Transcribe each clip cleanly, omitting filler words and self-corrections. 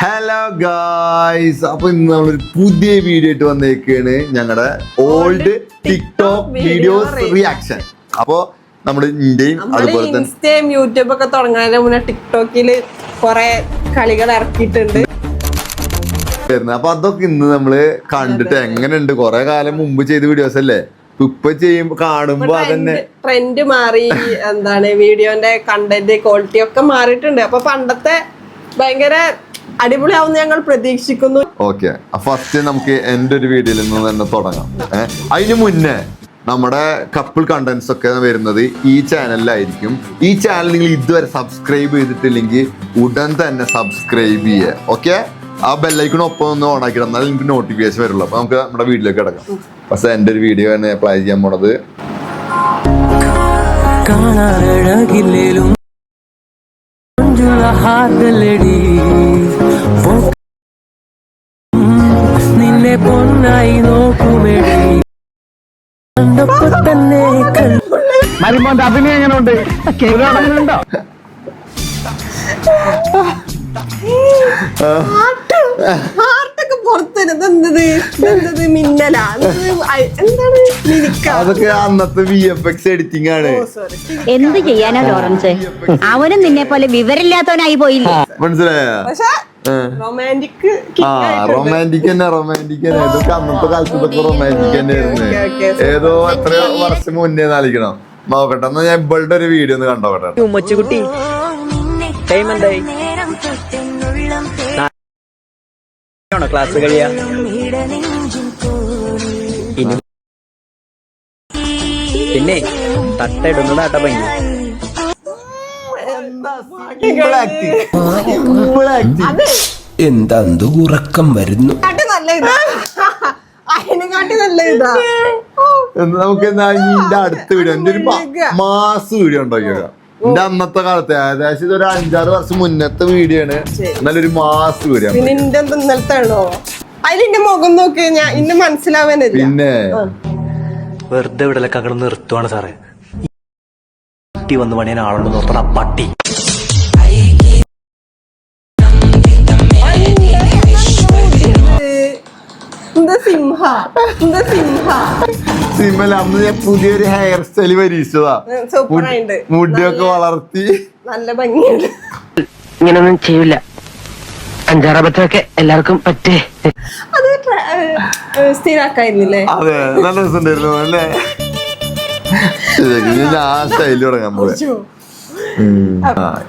Hello guys, അപ്പൊ ഇന്ന് നമ്മളൊരു പുതിയ വീഡിയോ ആയിട്ട് വന്നേക്കാണ്. ഞങ്ങളുടെ ഓൾഡ് ടിക്ടോക്ക് വീഡിയോസ് റിയാക്ഷൻ. അപ്പൊ നമ്മുടെ ഇന്ത്യയും അതുപോലെ തന്നെ ഇൻസ്റ്റയും യൂട്യൂബ് ഒക്കെ തുടങ്ങുന്നതിന് മുന്നേ ടിക്ടോക്കില് കുറെ കളികൾ ഇറക്കിയിട്ടുണ്ട്. അപ്പൊ അതൊക്കെ ഇന്ന് നമ്മള് കണ്ടിട്ട് എങ്ങനെയുണ്ട്. കൊറേ കാലം മുമ്പ് ചെയ്ത വീഡിയോസ് അല്ലേ, ഇപ്പൊ ചെയ്യുമ്പോ കാണുമ്പോ അതന്നെ ട്രെൻഡ് മാറി. എന്താണ് വീഡിയോന്റെ കണ്ടന്റ് ക്വാളിറ്റി ഒക്കെ മാറിയിട്ടുണ്ട്. അപ്പൊ പണ്ടത്തെ ഭയങ്കര അടിപൊളിയാവുന്ന ഞങ്ങൾ പ്രതീക്ഷിക്കുന്നു. ഓക്കെ, ഫസ്റ്റ് നമുക്ക് എന്റെ ഒരു വീഡിയോയിൽ നിന്ന് തന്നെ തുടങ്ങാം. അതിന് മുന്നേ നമ്മുടെ കപ്പിൾ കണ്ടന്റ്സ് ഒക്കെ വരുന്നത് ഈ ചാനലിലായിരിക്കും. ഈ ചാനൽ നിങ്ങൾ ഇതുവരെ സബ്സ്ക്രൈബ് ചെയ്തിട്ടില്ലെങ്കിൽ ഉടൻ തന്നെ സബ്സ്ക്രൈബ് ചെയ്യുക. ഓക്കെ, ആ ബെല്ലൈക്കണൊപ്പം ഒന്ന് ഓൺ ആക്കിയിടാം, എന്നാലും നിങ്ങൾക്ക് നോട്ടിഫിക്കേഷൻ വരുള്ളൂ. അപ്പൊ നമുക്ക് നമ്മുടെ വീഡിയോയിലേക്ക് കിടക്കാം. പക്ഷെ എന്റെ ഒരു വീഡിയോ തന്നെ അപ്ലൈ ചെയ്യാൻ പോണത് നിന്നെ പൊന്നായി നോക്കുമെടി മരുമോന്റെ അഭിനയം എങ്ങനെയുണ്ട്? കേൾക്കാനുണ്ടോ? അതൊക്കെ അന്നത്തെ VFX എഡിറ്റിംഗ് ആണ്. എന്ത് ചെയ്യാനാ ലോറൻസ്, അവനും നിന്നെ പോലെ വിവരമില്ലാത്തവനായി പോയില്ലേ. മനസ്സിലായോ? റൊമാൻറ്റിക് തന്നെ ഇതൊക്കെ അന്നത്തെ കാലത്ത് ഇതൊക്കെ റൊമാൻറ്റിക് തന്നെ ആയിരുന്നു. ഏതോ എത്രയോ വർഷം മുന്നേ നാളിക്കണം. നോക്കട്ടെ, എന്നാ ഞാൻ ഇവളുടെ ഒരു വീഡിയോ ഒന്ന് കണ്ടോട്ടെ. ഉമ്മച്ചുകുട്ടി ടൈം എന്തായി? ക്ലാസ് കഴിയാ പിന്നെ തട്ടയിടുന്നതാട്ട ഭംഗി. എന്താ ഉറക്കം വരുന്നു? അതിനെക്കാട്ടി നല്ല ഇതാ. നമുക്ക് ഇതിന്റെ അടുത്ത വീഡിയോ, എന്റെ ഒരു മാസ് വീഡിയോ ഉണ്ടാക്കിയേക്കാം. എന്റെ അന്നത്തെ കാലത്തെ ഏകദേശം ഒരു 5-6 വർഷം മുന്നത്തെ വീഡിയോ ആണ്. നല്ലൊരു മാസ് വീഡിയോ. പിന്നെ എന്റെ ഇന്നലത്തെ ആണോ? അതിലെന്റെ മുഖം നോക്കി ഞാൻ ഇന്ന് മനസ്സിലാവാനില്ല. പിന്നെ വെറുതെ ഇവിടലൊക്കെ അങ്ങോട്ട് നിർത്തുവാണ് സാറേ. പട്ടി വന്ന് പണിയാൻ ആളുണ്ട് നോക്കണ പട്ടി. സിമല അന്ന് ഞാൻ പുതിയൊരു ഹെയർ സ്റ്റൈല് പരീക്ഷിച്ചതാ. മുടിയൊക്കെ വളർത്തി നല്ല ഭംഗിയുണ്ട്. ഇങ്ങനൊന്നും ചെയ്യില്ല. 5-6 അബദ്ധമൊക്കെ എല്ലാവർക്കും പറ്റേ. അത് സ്ഥിരാക്കായിരുന്നില്ലേ? അതെ, നല്ല രസമുണ്ടായിരുന്നു അല്ലേ? ഞാൻ ആ സ്റ്റൈല് തുടങ്ങാൻ പോയി.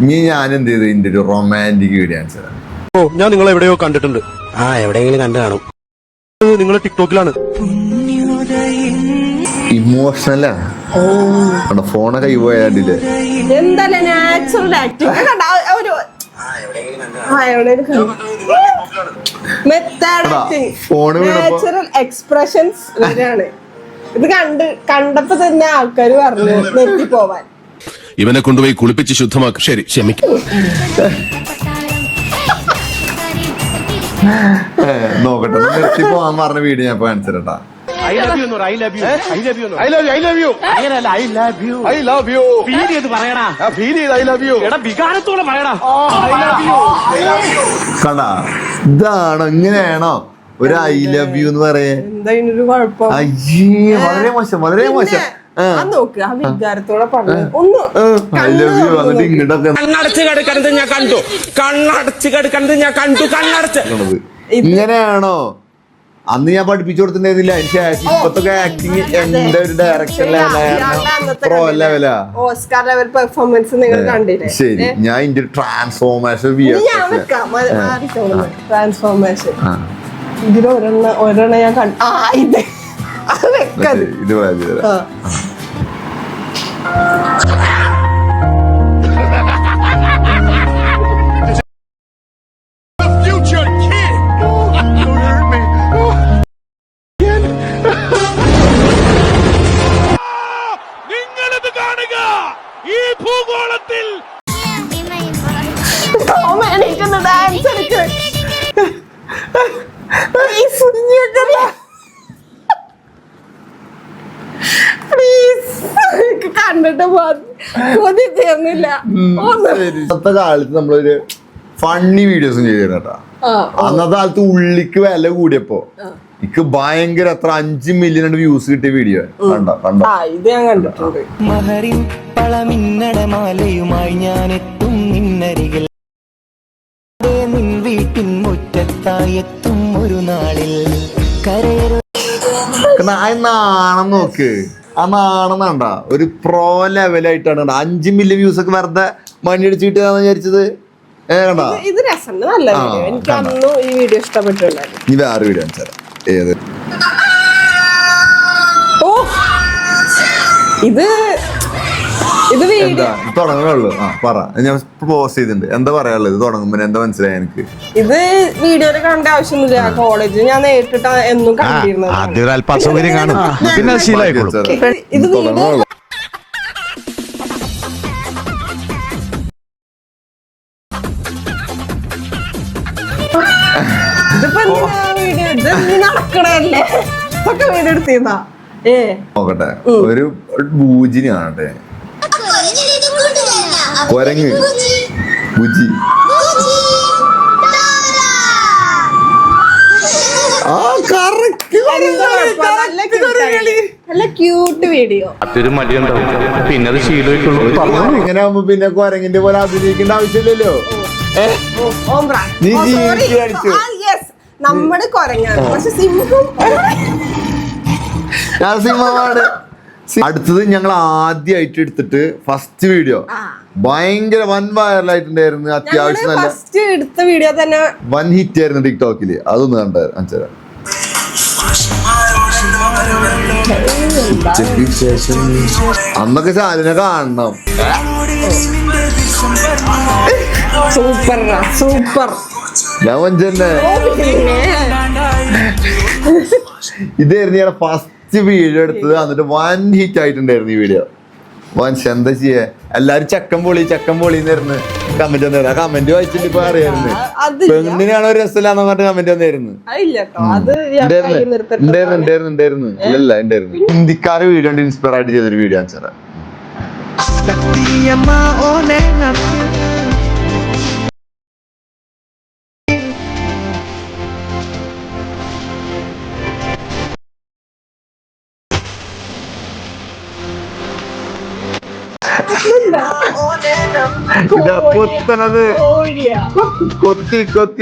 ഇനി ഞാൻ എന്ത് ചെയ്തു, ഇതിന്റെ ഒരു റൊമാൻറ്റിക് വീഡിയോ ആണ്. ഓ, ഞാൻ നിങ്ങളെ എവിടെയോ കണ്ടിട്ടുണ്ട്. എവിടെയെങ്കിലും കണ്ടു കാണും. നിങ്ങൾ ടിക്ടോക്കിലാണ്. ഇമോഷണലാ. ഫോണ് കൈ പോയാണ്ടില്ലേ? എന്തായാലും നാച്ചുറൽ ആക്ടിങ് നാച്ചുറൽ എക്സ്പ്രഷൻസ് വരെയാണ്. ഇത് കണ്ടപ്പോ തന്നെ ആൾക്കാർ പറഞ്ഞു നിർത്തി പോവാൻ. ഇവനെ കൊണ്ടുപോയി കുളിപ്പിച്ച് ശുദ്ധമാക്കും. ശരി, ക്ഷമിക്കും. നോക്കട്ടെ, നിർത്തി പോവാൻ പറഞ്ഞ വീഡിയോ ഞാൻ കാണിച്ചിട്ടാ. കണ്ടാ, ഇതാണോ ഇങ്ങനെയാണോ ഒരു ഐ ലവ് യു എന്ന് പറയേ? അയ്യേ, വളരെ മോശം, വളരെ മോശം. നോക്ക് ആ വികാരത്തോടെ പറഞ്ഞു ഒന്ന് ഐ ലവ് യു വന്നിട്ട് ഇങ്ങോട്ടൊക്കെ കണ്ണടച്ച് കിടക്കണത് ഞാൻ കണ്ടു. കണ്ണടച്ച് കിടക്കണത് ഞാൻ കണ്ടു. കണ്ണടച്ച് ഇങ്ങനെയാണോ? അന്ന് ഞാൻ പഠിപ്പിച്ചു കൊടുത്തിട്ടുണ്ടായിരുന്നില്ല. അതിന് ശേഷം ഇപ്പത്തൊക്കെ ആക്ടിങ് എന്റെ ഒരു ഡയറക്ഷൻ പ്രോ ലെവലാ. ഓസ്കാർ ലെവൽ പെർഫോമൻസ് നിങ്ങൾ കണ്ടില്ലേ? ശരി, ഞാൻ ഇതിന്റെ ട്രാൻസ്ഫോർമേഷൻ ട്രാൻസ്ഫോർമേഷൻ ഇതിൽ ഒരെണ്ണം ഞാൻ കണ്ടു. ഇത് അത് വെക്കത് ഇത് കണ്ടിട്ട് കൊതി തീർന്നില്ല. ഇന്നത്തെ കാലത്ത് നമ്മളൊരു ഫണ്ണി വീഡിയോസും ചെയ്തിരുന്നു കേട്ടാ. അന്നത്തെ കാലത്ത് ഉള്ളിക്ക് വില കൂടിയപ്പോ എനിക്ക് ഭയങ്കര എത്ര 5 മില്യൺ വ്യൂസ് കിട്ടിയ വീഡിയോ കണ്ടോ. ഇത് ഞാൻ കണ്ടിട്ടുണ്ട്. മഹറിൻ പളമിന്നടമാലയുമായി ഞാൻ എത്തും നിന്നരികിൽ, നിൻ വീട്ടിൻ മുറ്റത്തായെത്തും ഒരു നാളിൽ കരയരു. നാണം നോക്ക്, ആ നാണം കണ്ട ഒരു പ്രോ ലെവലായിട്ടാണ് 5 മില്യൺ വ്യൂസ് ഒക്കെ വെറുതെ മണി അടിച്ച് കിട്ടിയതാന്ന് വിചാരിച്ചത്. കണ്ടാ ഇത് രസം, നല്ല വീഡിയോ. എനിക്ക് അന്നും ഈ വീഡിയോ ഇഷ്ടപ്പെട്ടുണ്ടായിരുന്നു. ഇനി വേറെ വീഡിയോ കാണിച്ചാൽ ഏത്? ഓ ഇത് വീഡിയോ എന്താ തുടങ്ങുള്ളൂ? പറ, ഞാൻ പോസ്റ്റ് ചെയ്തിട്ടുണ്ട്. എന്താ പറയാനുള്ളത്? തുടങ്ങുമ്പോ എന്താ മനസ്സിലായി എനിക്ക്? ഇത് വീഡിയോയിൽ കാണേണ്ട ആവശ്യമൊന്നുമില്ല. കോളേജിൽ ഞാൻ നേരിട്ട് എന്നും കണ്ടിരുന്നത്. ആദ്യം അല്പ അസൗകര്യം കാണും, പിന്നെ ശീലമായിക്കോളും. ഇത് വീഡിയോ ഇതിപ്പോ വീഡിയോ ഇത് നടക്കണല്ലേ ഒക്കെ വീഡിയോ എടുത്തിരുന്നാ. നോക്കട്ടെ, ഒരു ബൂജിനി കാണട്ടെ. കൊരങ്ങ് ബുജി. നല്ല ക്യൂട്ട് വീഡിയോ. അതൊരു മടിയുണ്ടാവും, പിന്നെ അത് ശീലമായിട്ടുള്ളൂ. ഇങ്ങനെ ആവുമ്പോ പിന്നെ കൊരങ്ങിന്റെ പോലെ അഭിനയിക്കേണ്ട ആവശ്യമില്ലല്ലോ. നീ ജീവിച്ച് കാണിച്ചു. നമ്മുടെ കൊരങ്ങാണ്, പക്ഷെ സിംഹം ഞാൻ സിംഹമാണ്. അടുത്തത് ഞങ്ങൾ ആദ്യമായിട്ട് എടുത്തിട്ട് ഫസ്റ്റ് വീഡിയോ ഭയങ്കര വൻ വൈറലായിട്ടുണ്ടായിരുന്നു. അത്യാവശ്യം നല്ല ഫസ്റ്റ് എടുത്ത വീഡിയോ തന്നെ വൻ ഹിറ്റ് ആയിരുന്നു ടിക്ടോക്കില്. അതൊന്ന് കണ്ടായിരുന്നു അഞ്ചര. അന്നൊക്കെ ചാലിനെ കാണണം. Super super. ഞാൻ മഞ്ചന്നെ ഇതായിരുന്നു ഞാൻ ഫസ്റ്റ് വീഡിയോ എടുത്തത്. എന്നിട്ട് വൻ ഹിറ്റ് ആയിട്ടുണ്ടായിരുന്നു ഈ വീഡിയോ. വൻ എന്താ ചെയ്യേ, എല്ലാരും ചക്കൻ പൊളി എന്നായിരുന്നു കമന്റ് വന്നിരുന്നു. ആ കമന്റ് വായിച്ചിട്ട് ഇപ്പൊ അറിയായിരുന്നു പെണ്ണിനാണോ രസമില്ലാന്ന് പറഞ്ഞിട്ട് കമന്റ് വന്നായിരുന്നു. ഉണ്ടായിരുന്നു. ഹിന്ദിക്കാരെ വീഡിയോ കൊണ്ട് ഇൻസ്പയർ ആയിട്ട് ചെയ്തൊരു വീഡിയോ ആൻസർ.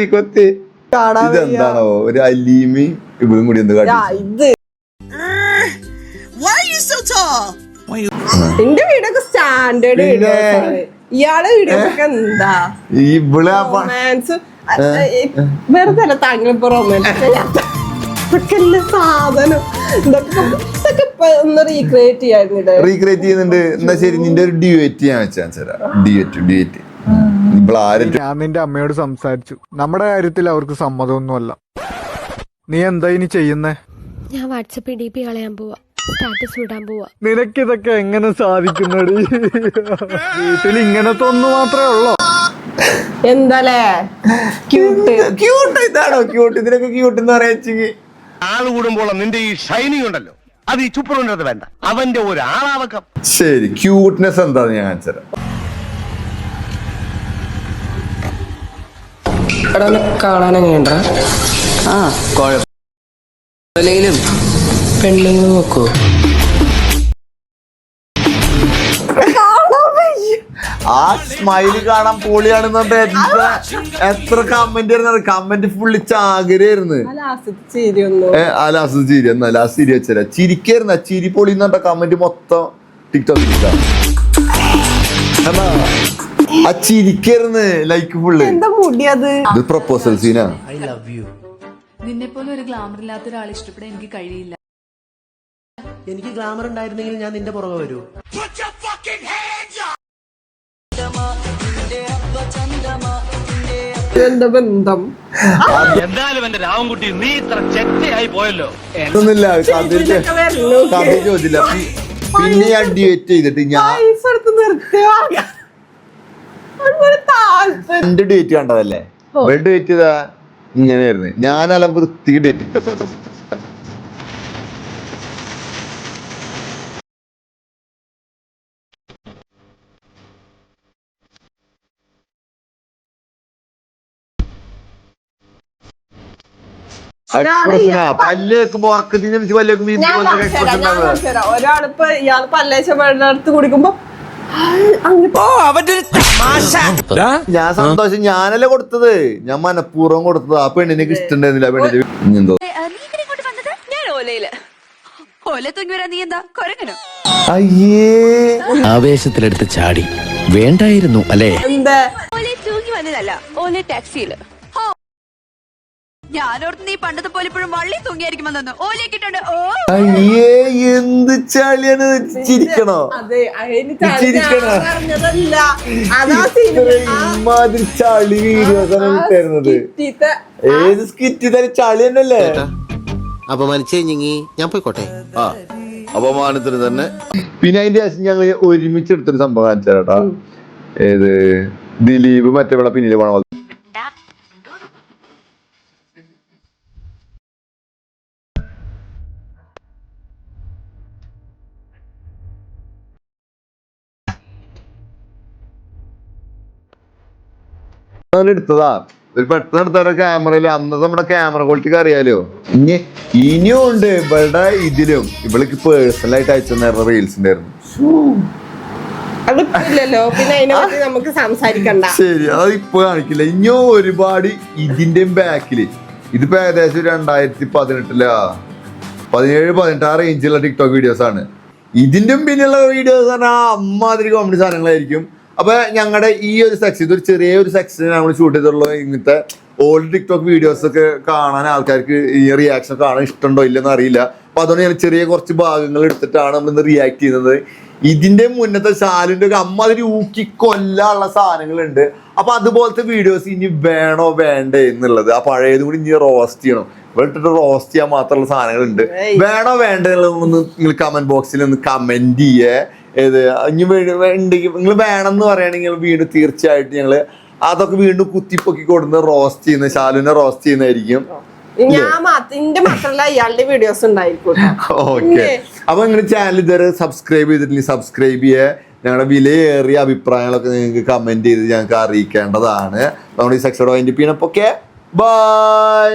കൊത്തി ഇതെന്താണോ ഒരു അലീമി ഇവളും കൂടി എന്ത് കാട്ടി? എന്റെ വീടൊക്കെ സ്റ്റാൻഡേർഡ് വീഡിയോസ്. ഇയാളെ വീഡിയോസ് ഒക്കെ എന്താ ഇവള് റൊമാൻസ്, വെറുതെ താങ്കളിപ്പോ റൊമാൻസ് ചെയ്യാത്ത സാധനം ഇതൊക്കെ ഒന്ന് റീക്രിയേറ്റ് ചെയ്യാറുണ്ട്. റീക്രിയേറ്റ് ചെയ്യുന്നുണ്ട്. എന്നാ ശരി, നിന്റെ ഒരു ഡ്യൂറ്റ് ഞാൻ വെച്ചാൽ ഡ്യൂറ്റ് ഞാൻ നിന്റെ അമ്മയോട് സംസാരിച്ചു. നമ്മുടെ കാര്യത്തിൽ അവർക്ക് സമ്മതമൊന്നുമല്ല. നീ എന്താ ഇനി ചെയ്യുന്നേ? ഞാൻ വാട്സപ്പിൽ DP കളയാൻ പോവാ, സ്റ്റാറ്റസ് വിടാൻ പോവാ. നിനക്കിതൊക്കെ എങ്ങനെ സാധിക്കുന്നടി? വീട്ടിൽ ഇങ്ങനത്തെ ഒന്ന് മാത്രമേ ഉള്ളൂ. എന്താലേ ക്യൂട്ട് ഇതാണോ ക്യൂട്ട്? ഇതിനൊക്കെ ക്യൂട്ട് എന്ന് പറയാ. ആള് കൂടുമ്പോൾ നിന്റെ ഈ ഷൈനിങ് ഉണ്ടല്ലോ, അത് ഈ ചുപ്പറുണ്ടത് വേണ്ട, അവന്റെ ഒരു ആളാവക്കം. ശരി, ക്യൂട്ട്നെസ് എന്താന്ന് ഞാൻ കാണിച്ചു തരാം. കാണാൻ എങ്ങനെയുണ്ടാ? കുഴപ്പമില്ലെങ്കിലും പെണ്ണുങ്ങൾ നോക്കൂ. ആ സ്മൈല് കാണാൻ പൊളിയാണെന്ന് എത്ര കമന്റ് ആയിരുന്നു. Comment fully ചാകരായിരുന്നു. ലാസ്റ്റ് ചിരി എന്നാ ലാസ്റ്റ് ചിരി വെച്ചാ ചിരിക്കായിരുന്നു. ചിരി പൊളി എന്ന് പറഞ്ഞ കമന്റ് മൊത്തം ടിക്ടോക്ക് ആ ചിരിക്കായിരുന്നു. Like full. ഇത് പ്രപ്പോസൽ സീനാ. നിന്നെ പോലെ ഒരു ഗ്ലാമർ ഇല്ലാത്ത ഒരാൾ ഇഷ്ടപ്പെടാൻ എനിക്ക് കഴിയില്ല. എനിക്ക് ഗ്ലാമർ ഉണ്ടായിരുന്നെങ്കിൽ ഞാൻ നിന്റെ പുറകെ വരൂ. എന്തായാലും എന്റെ രാവൻകുട്ടി നീ ഇത്ര ചെറ്റയായി പോയല്ലോ. ഒന്നുമില്ല, കഥ ചോദിച്ചില്ല. പിന്നെ ഞാൻ ഡ്യൂറ്റ് ചെയ്തിട്ട് ഞാൻ എന്റെ ഡേറ്റ് കണ്ടതല്ലേ, ഡേറ്റ് ചെയ്താ ഇങ്ങനെയായിരുന്നു. ഞാനല്ല വൃത്തി ഡേറ്റ് പല്ല് വെക്കുമ്പോ ഉറക്കത്തിന് പല്ല് വെക്കുമ്പോ ഞാൻ കാണിച്ചു തരാം. ഒരാളിപ്പോ ഇയാൾ പല്ലേശ വെള്ളം എടുത്ത് കുടിക്കുമ്പോ ഞാൻ സന്തോഷം ഞാനല്ലേ കൊടുത്തത്, ഞാൻ മനഃപൂർവ്വം കൊടുത്തത്. ആ പെണ്ണിനൊക്കെ ഇഷ്ടണ്ടായിരുന്നില്ല. ആ പെണ്ണിന് എന്തോ അയ്യേ ആവേശത്തിലെടുത്ത് ചാടി വേണ്ടായിരുന്നു അല്ലേ? എന്താ ഞാനോർത്ത് നീ പണ്ടത്തെ പോലെ ഇപ്പോഴും വള്ളി തൂങ്ങിയായിരിക്കുമെന്നു ഓലിക്കിട്ടുണ്ട്. അയ്യേ എന്ത് ചളിയാണ്. ചിരിക്കണോ? അതെ അതിന് ചിരിക്കണോ? പറഞ്ഞതല്ല അതാ സിനിമ. ഇമാതിരി ചളി വീഡിയോസാണ് വിട്ടായിരുന്നത്. ഏത് സ്കിറ്റ് തന്നെ ചളി തന്നെയല്ലേ? അപമാനിച്ചേ ഞാൻ പോയിക്കോട്ടെ. ആ അപമാനത്തിന് തന്നെ. പിന്നെ അതിന്റെ ശേഷം ഞങ്ങൾ ഒരുമിച്ച് എടുത്തൊരു സംഭവം കാണിച്ചാട്ടാ. ഏത് ദിലീപ് മറ്റേ ഇവിടെ പിന്നില് പോണ പോലെ. എടുത്തതാ ഒരു പെട്ടെന്ന് എടുത്ത ക്യാമറയില്. അന്നത്തെ നമ്മുടെ ക്യാമറ ക്വാളിറ്റിക്ക് അറിയാലോ. ഇനിയും ഉണ്ട് ഇവളുടെ ഇതിലും. ഇവൾക്ക് പേഴ്സണൽ ആയിട്ട് അയച്ചു റീൽസ് ഉണ്ടായിരുന്നു. അതില്ലല്ലോ, പിന്നെ അതിനെ പറ്റി നമുക്ക് സംസാരിക്കണ്ട. ശരി, അത് ഇപ്പൊ കാണിക്കില്ല. ഇനിയും ഒരുപാട് ഇതിന്റെയും ബാക്കില്. ഇതിപ്പോ ഏകദേശം 2018 17-18 ആ റേഞ്ചിലുള്ള ടിക്ടോക്ക് വീഡിയോസ് ആണ്. ഇതിന്റെയും പിന്നെയുള്ള വീഡിയോസ് പറഞ്ഞാൽ അമ്മാതിരി കോമഡി സാധനങ്ങളായിരിക്കും. അപ്പൊ ഞങ്ങളുടെ ഈ ഒരു സെക്ഷൻ, ഇതൊരു ചെറിയൊരു സെക്ഷൻ നമ്മൾ ഷൂട്ട് ചെയ്തിട്ടുള്ള ഇങ്ങനത്തെ ഓൾഡ് ടിക്ടോക്ക് വീഡിയോസ് ഒക്കെ കാണാൻ ആൾക്കാർക്ക് ഈ റിയാക്ഷൻ കാണാൻ ഇഷ്ടമുണ്ടോ ഇല്ലെന്ന് അറിയില്ല. അപ്പൊ അതുകൊണ്ട് ഞാൻ ചെറിയ കുറച്ച് ഭാഗങ്ങൾ എടുത്തിട്ടാണ് നമ്മൾ ഇന്ന് റിയാക്ട് ചെയ്യുന്നത്. ഇതിന്റെ മുന്നത്തെ ശാലുവിന്റെ ഒക്കെ അമ്മാതിരി ഊക്കി കൊല്ലാനുള്ള സാധനങ്ങളുണ്ട്. അപ്പൊ അതുപോലത്തെ വീഡിയോസ് ഇനി വേണോ വേണ്ടേ എന്നുള്ളത്, ആ പഴയതും കൂടി ഇനി റോസ്റ്റ് ചെയ്യണം. ഇട്ടിട്ട് റോസ്റ്റ് ചെയ്യാൻ മാത്രമുള്ള സാധനങ്ങളുണ്ട്. വേണോ വേണ്ടേ എന്നുള്ളതൊന്ന് നിങ്ങൾ കമന്റ് ബോക്സിൽ ഒന്ന് കമന്റ് ചെയ്യേ. ഏത് ഇനി ഉണ്ടെങ്കിൽ നിങ്ങൾ വേണമെന്ന് പറയുകയാണെങ്കിൽ വീണ്ടും തീർച്ചയായിട്ടും ഞങ്ങള് അതൊക്കെ വീണ്ടും കുത്തിപ്പൊക്കി കൊടുന്ന് റോസ്റ്റ് ചെയ്യുന്ന ശാലുവിനെ റോസ്റ്റ് ചെയ്യുന്നതായിരിക്കും. എന്റെ മാത്രല്ല ഇയാളുടെ വീഡിയോസ് ഉണ്ടായിരിക്കും. ഓക്കെ, അപ്പൊ നിങ്ങൾ ചാനൽ ഇതുവരെ സബ്സ്ക്രൈബ് ചെയ്തിട്ടില്ലെങ്കിൽ സബ്സ്ക്രൈബ് ചെയ്യേ. ഞങ്ങളുടെ വിലയേറിയ അഭിപ്രായങ്ങളൊക്കെ നിങ്ങൾക്ക് കമന്റ് ചെയ്ത് ഞങ്ങൾക്ക് അറിയിക്കേണ്ടതാണ്. നമ്മുടെ ഈ സെക്ഷൻ ഓക്കെ ബൈ.